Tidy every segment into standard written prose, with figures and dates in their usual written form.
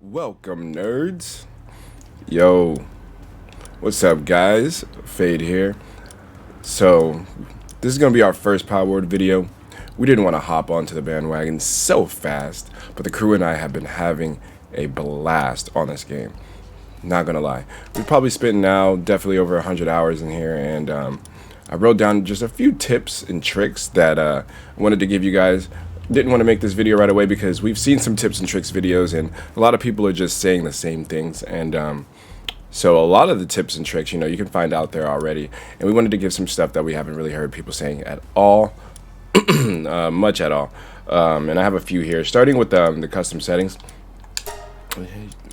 Welcome, nerds. Yo, what's up, guys? Fade here. So, this is gonna be our first Palworld video. We didn't want to hop onto the bandwagon so fast, but the crew and I have been having a blast on this game. Not gonna lie, we've probably spent now definitely over 100 hours in here, and I wrote down just a few tips and tricks that I wanted to give you guys. Didn't want to make this video right away because we've seen some tips and tricks videos, and a lot of people are just saying the same things, and so a lot of the tips and tricks, you can find out there already, and we wanted to give some stuff that we haven't really heard people saying at all, much at all. And I have a few here, starting with the custom settings.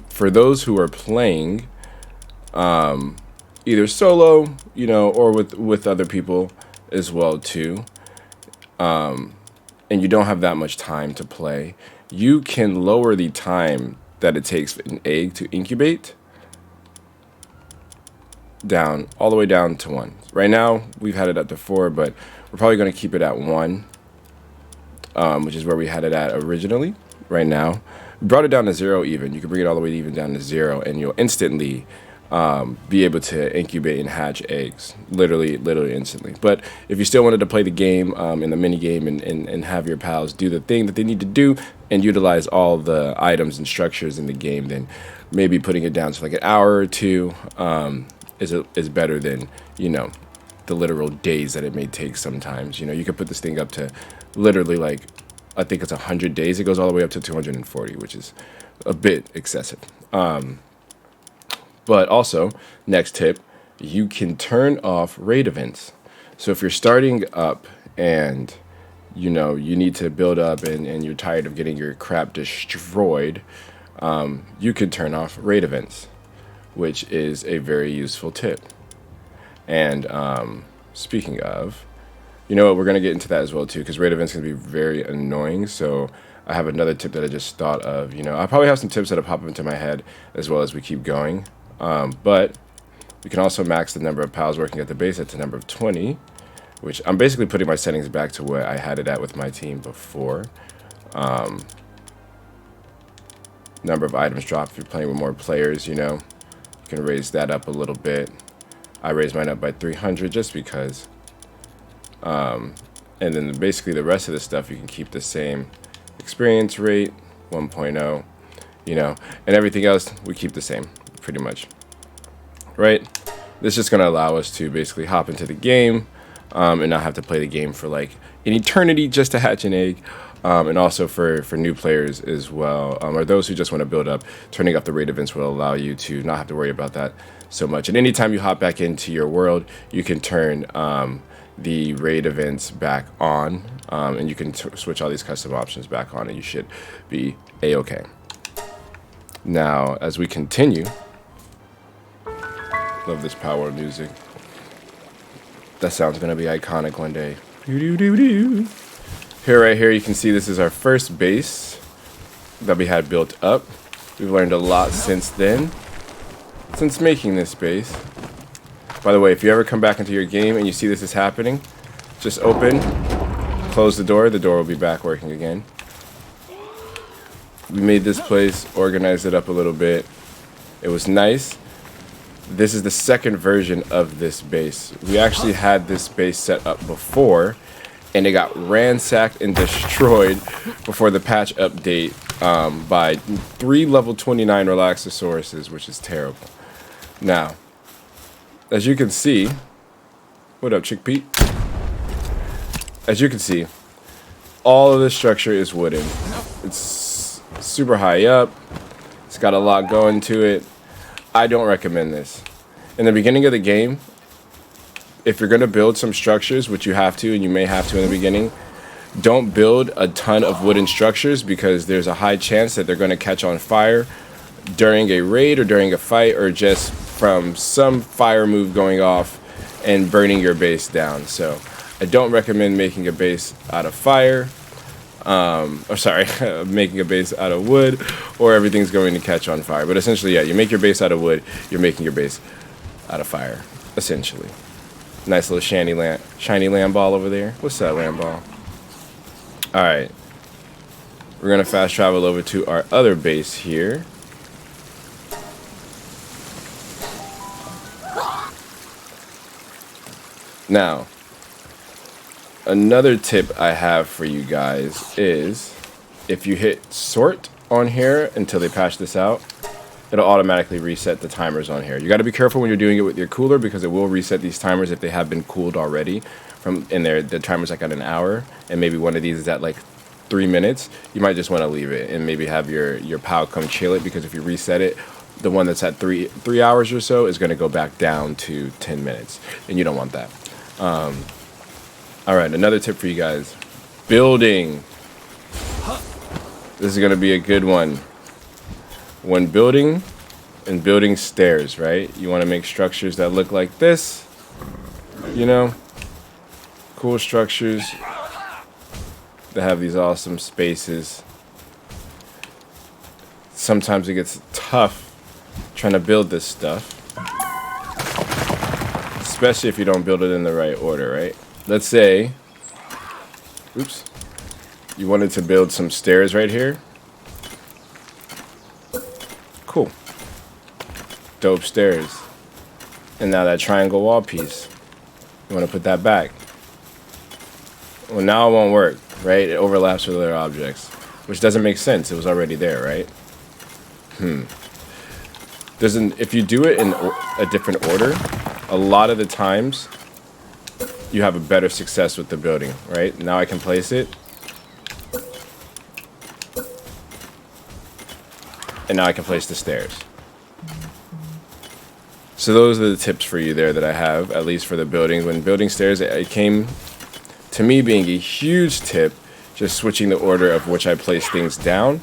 For those who are playing either solo, or with other people as well too, and you don't have that much time to play, you can lower the time that it takes an egg to incubate down, all the way down to 1. Right now, we've had it up to 4, but we're probably going to keep it at 1, which is where we had it at originally. Right now, we brought it down to 0 even. You can bring it all the way even down to 0, and you'll instantly be able to incubate and hatch eggs, literally instantly. But if you still wanted to play the game in the mini game and have your pals do the thing that they need to do and utilize all the items and structures in the game, then maybe putting it down to like an hour or 2 is better than the literal days that it may take sometimes. You could put this thing up to literally, like, I think it's 100 days. It goes all the way up to 240, which is a bit excessive. But also, next tip, you can turn off raid events. So if you're starting up and you need to build up and you're tired of getting your crap destroyed, you can turn off raid events, which is a very useful tip. And speaking of, we're going to get into that as well too, because raid events can be very annoying. So I have another tip that I just thought of. I probably have some tips that have popped into my head as well as we keep going. But we can also max the number of pals working at the base at the number of 20, which I'm basically putting my settings back to what I had it at with my team before. Number of items dropped if you're playing with more players, you can raise that up a little bit. I raised mine up by 300 just because. And then basically the rest of the stuff you can keep the same. Experience rate 1.0, and everything else we keep the same pretty much, right? This is just going to allow us to basically hop into the game and not have to play the game for like an eternity just to hatch an egg, and also for new players as well, or those who just want to build up. Turning off the raid events will allow you to not have to worry about that so much, and anytime you hop back into your world, you can turn the raid events back on, and you can switch all these custom options back on, and you should be a-okay. Now, as we continue, love this power music. That sound's gonna be iconic one day. Here, right here, you can see this is our first base that we had built up. We've learned a lot since then, since making this base. By the way, if you ever come back into your game and you see this is happening, just open, close the door will be back working again. We made this place, organized it up a little bit. It was nice. This is the second version of this base. We actually had this base set up before, and it got ransacked and destroyed before the patch update by 3 level 29 Relaxosauruses, which is terrible. Now, as you can see, what up, Chickpea? As you can see, all of this structure is wooden. It's super high up. It's got a lot going to it. I don't recommend this. In the beginning of the game, if you're going to build some structures, which you have to, and you may have to in the beginning, don't build a ton of wooden structures, because there's a high chance that they're going to catch on fire during a raid or during a fight, or just from some fire move going off and burning your base down. So I don't recommend making a base out of fire, making a base out of wood, or everything's going to catch on fire. But essentially, yeah, you make your base out of wood, you're making your base out of fire, essentially. Nice little shiny lamb ball over there. What's that, lamb ball? All right, we're gonna fast travel over to our other base here. Now, another tip I have for you guys is if you hit sort on here until they patch this out, it'll automatically reset the timers on here. You got to be careful when you're doing it with your cooler because it will reset these timers if they have been cooled already. From in there, the timer's like at an hour, and maybe one of these is at like 3 minutes. You might just want to leave it and maybe have your PAL come chill it, because if you reset it, the one that's at three hours or so is going to go back down to 10 minutes, and you don't want that. All right, another tip for you guys: building. This is going to be a good one. When building and building stairs, right? You want to make structures that look like this, you know, cool structures that have these awesome spaces. Sometimes it gets tough trying to build this stuff, especially if you don't build it in the right order, right? Let's say, oops, you wanted to build some stairs right here. Cool. Dope stairs. And now that triangle wall piece, you want to put that back. Well, now it won't work, right? It overlaps with other objects, which doesn't make sense. It was already there, right? If you do it in a different order, a lot of the times you have a better success with the building, right? Now I can place it. And now I can place the stairs. So those are the tips for you there that I have, at least for the buildings. When building stairs, it came to me being a huge tip, just switching the order of which I place things down,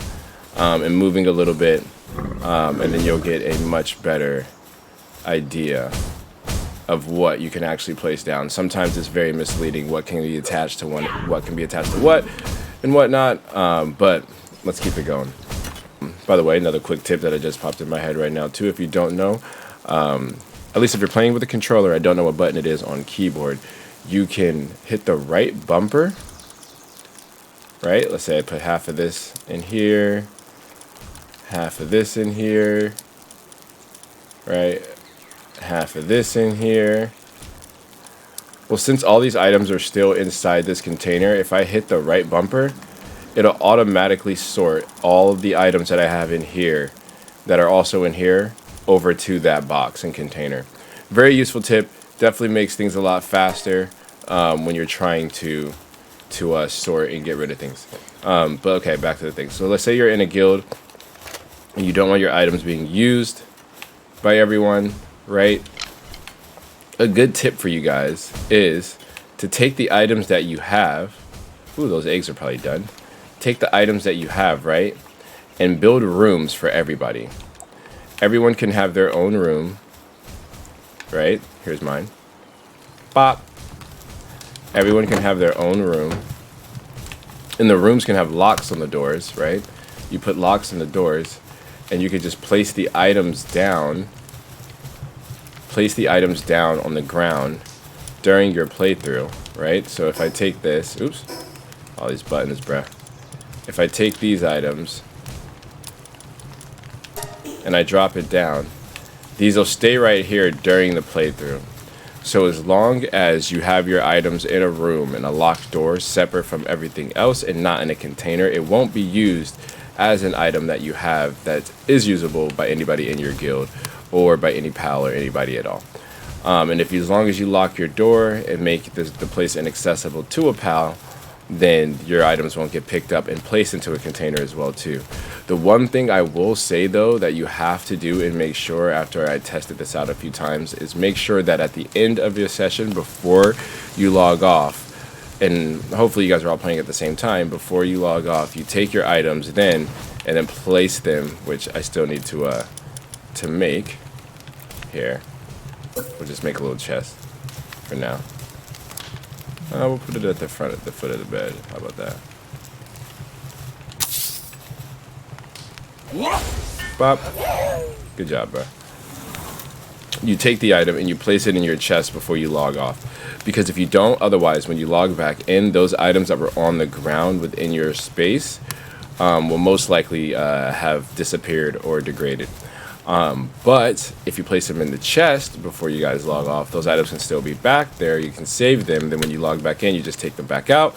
and moving a little bit, and then you'll get a much better idea of what you can actually place down. Sometimes it's very misleading what can be attached to what can be attached to what, and whatnot, but let's keep it going. By the way, another quick tip that I just popped in my head right now too, if you don't know, at least if you're playing with a controller, I don't know what button it is on keyboard, you can hit the right bumper, right? Let's say I put half of this in here, half of this in here, right? Half of this in here. Well, since all these items are still inside this container, if I hit the right bumper, it'll automatically sort all of the items that I have in here that are also in here over to that box and container. Very useful tip. Definitely makes things a lot faster when you're trying to sort and get rid of things. But okay, back to the thing. So let's say you're in a guild and you don't want your items being used by everyone, right? A good tip for you guys is to take the items that you have. Ooh, those eggs are probably done. Take the items that you have, right, and build rooms for everybody. Everyone can have their own room, right? Here's mine. Bop. Everyone can have their own room. And the rooms can have locks on the doors, right? You put locks on the doors, and you could just place the items down. Place the items down on the ground during your playthrough, right? So if I take this, oops, all these buttons, bruh. If I take these items and I drop it down, these will stay right here during the playthrough. So as long as you have your items in a room and a locked door separate from everything else and not in a container, it won't be used as an item that you have that is usable by anybody in your guild or by any PAL or anybody at all. And if as long as you lock your door and make the place inaccessible to a PAL, then your items won't get picked up and placed into a container as well too. The one thing I will say though that you have to do and make sure, after I tested this out a few times, is make sure that at the end of your session, before you log off, and hopefully you guys are all playing at the same time, before you log off, you take your items then and then place them, which I still need to make here. We'll just make a little chest for now. We'll put it at the front, at the foot of the bed. How about that? Bop. Good job, bro. You take the item and you place it in your chest before you log off. Because if you don't, otherwise, when you log back in, those items that were on the ground within your space will most likely have disappeared or degraded. But if you place them in the chest before you guys log off, those items can still be back there. You can save them. Then when you log back in, you just take them back out,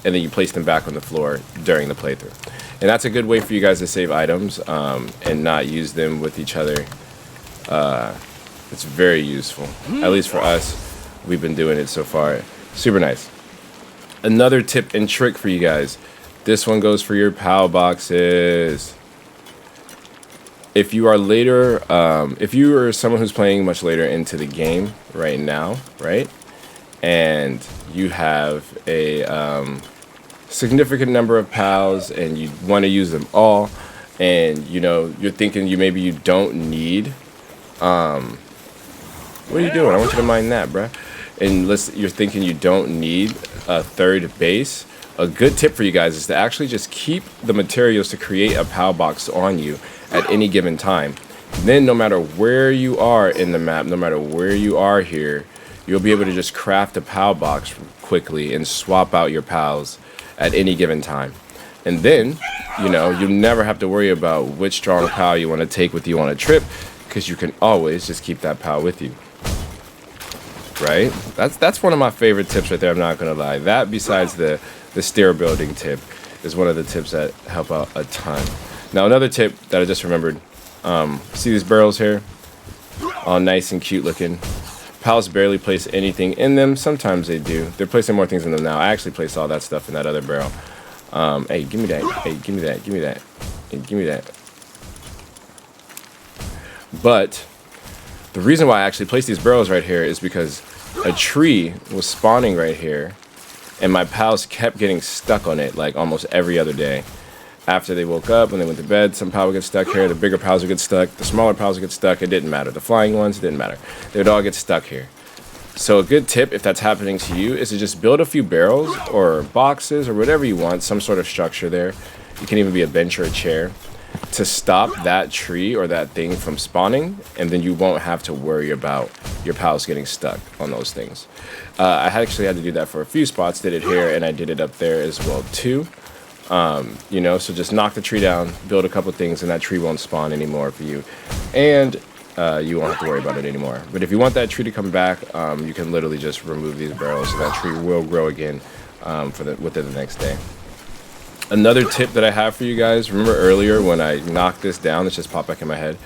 and then you place them back on the floor during the playthrough. And that's a good way for you guys to save items and not use them with each other. It's very useful. At least for us, we've been doing it so far. Super nice. Another tip and trick for you guys. This one goes for your PAL boxes. If you are later, if you are someone who's playing much later into the game right now, right? And you have a significant number of pals and you want to use them all, and you know, you're thinking maybe you don't need, what are you doing? I want you to mind that, bruh. And you're thinking you don't need a third base. A good tip for you guys is to actually just keep the materials to create a PAL box on you at any given time. Then no matter where you are in the map, no matter where you are here, you'll be able to just craft a PAL box quickly and swap out your pals at any given time. And then, you know, you never have to worry about which strong pal you want to take with you on a trip, because you can always just keep that pal with you. Right? That's one of my favorite tips right there, I'm not gonna lie. That, besides the stair building tip, is one of the tips that help out a ton. Now another tip that I just remembered, see these barrels here? All nice and cute looking. Pals barely place anything in them. Sometimes they do. They're placing more things in them now. I actually placed all that stuff in that other barrel. Hey, give me that. Hey, give me that. Give me that. Hey, give me that. But the reason why I actually placed these barrels right here is because a tree was spawning right here, and my pals kept getting stuck on it like almost every other day. After they woke up, when they went to bed, some pals would get stuck here. The bigger pals would get stuck. The smaller pals would get stuck. It didn't matter. The flying ones, it didn't matter. They would all get stuck here. So a good tip, if that's happening to you, is to just build a few barrels or boxes or whatever you want, some sort of structure there. You can even be a bench or a chair to stop that tree or that thing from spawning, and then you won't have to worry about your pals getting stuck on those things. I actually had to do that for a few spots. Did it here, and I did it up there as well too. You know, so just knock the tree down, build a couple things, and that tree won't spawn anymore for you, and you won't have to worry about it anymore. But if you want that tree to come back, you can literally just remove these barrels, so that tree will grow again within the next day. Another tip that I have for you guys, remember earlier when I knocked this down, this just popped back in my head.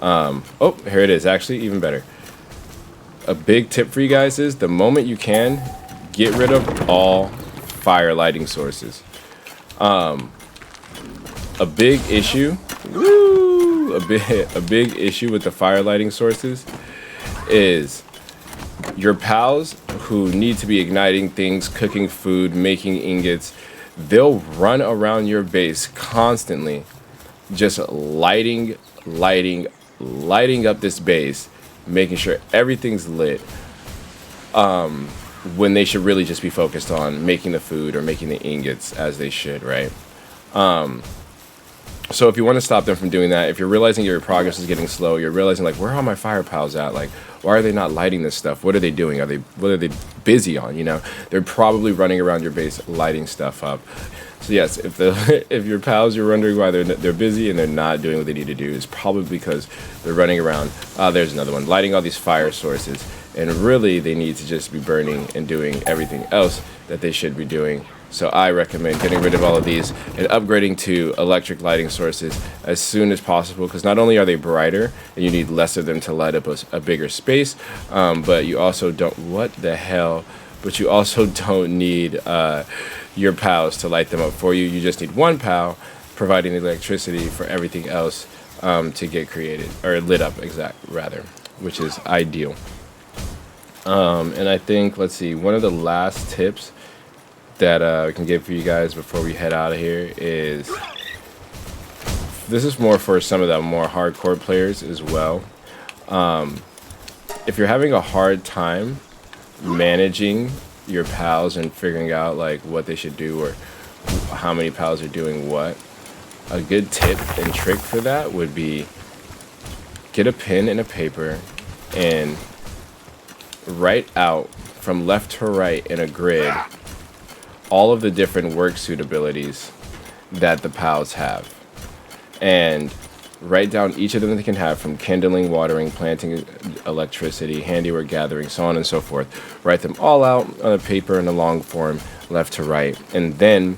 Oh, here it is, actually, even better. A big tip for you guys is, the moment you can, get rid of all fire lighting sources. A big issue, a big issue with the fire lighting sources is your pals who need to be igniting things, cooking food, making ingots. They'll run around your base constantly, just lighting up this base, making sure everything's lit, when they should really just be focused on making the food or making the ingots, as they should, right? So if you want to stop them from doing that, if you're realizing your progress is getting slow, you're realizing, like, where are all my fire pals at? Like, why are they not lighting this stuff? What are they doing? What are they busy on? You know, they're probably running around your base lighting stuff up. So yes, if your pals, you're wondering why they're busy and they're not doing what they need to do, it's probably because they're running around. There's another one, lighting all these fire sources, and really they need to just be burning and doing everything else that they should be doing. So I recommend getting rid of all of these and upgrading to electric lighting sources as soon as possible, because not only are they brighter and you need less of them to light up a bigger space, but you also don't, but you also don't need your pals to light them up for you. You just need one pal providing the electricity for everything else to get created, or lit up, which is ideal. And I think, let's see, one of the last tips that I can give for you guys before we head out of here is, this is more for some of the more hardcore players as well. If you're having a hard time managing your pals and figuring out like what they should do or how many pals are doing what, a good tip and trick for that would be, get a pen and a paper and write out from left to right in a grid all of the different work suit abilities that the pals have. And Write down each of them that they can have, from kindling, watering, planting, electricity, handiwork, gathering, so on and so forth. Write them all out on a paper in a long form, left to right. And then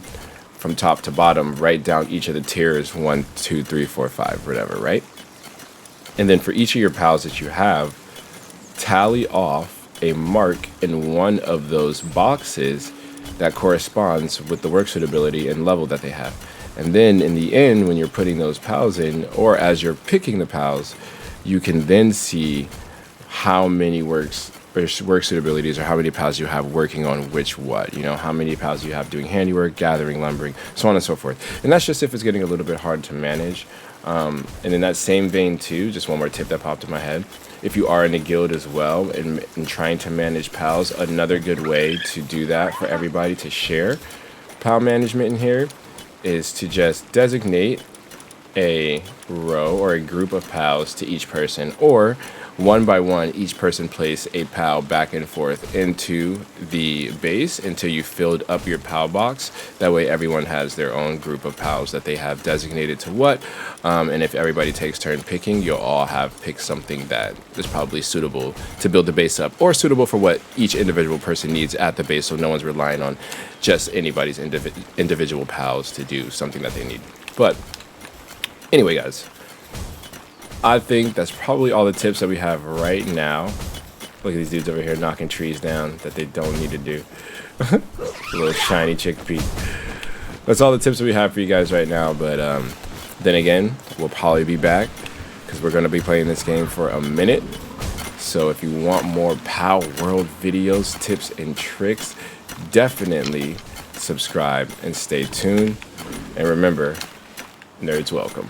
from top to bottom, write down each of the tiers, 1, 2, 3, 4, 5, whatever, right? And then for each of your pals that you have, tally off a mark in one of those boxes that corresponds with the work suitability and level that they have. And then in the end, when you're putting those pals in, or as you're picking the pals, you can then see how many work suitabilities, or how many pals you have working on which what. You know, how many pals you have doing handiwork, gathering, lumbering, so on and so forth. And that's just if it's getting a little bit hard to manage. And in that same vein too, just one more tip that popped in my head. If you are in a guild as well and trying to manage pals, another good way to do that for everybody to share pal management in here is to just designate a row or a group of pals to each person, or one by one, each person place a pal back and forth into the base until you filled up your pal box. That way everyone has their own group of pals that they have designated to what. And if everybody takes turn picking, you'll all have picked something that is probably suitable to build the base up, or suitable for what each individual person needs at the base, so no one's relying on just anybody's individual pals to do something that they need. But anyway, guys, I think that's probably all the tips that we have right now. Look at these dudes over here knocking trees down that they don't need to do. Little shiny chickpea. That's all the tips that we have for you guys right now. But then again, we'll probably be back because we're going to be playing this game for a minute. So if you want more Palworld videos, tips, and tricks, definitely subscribe and stay tuned. And remember, nerds welcome.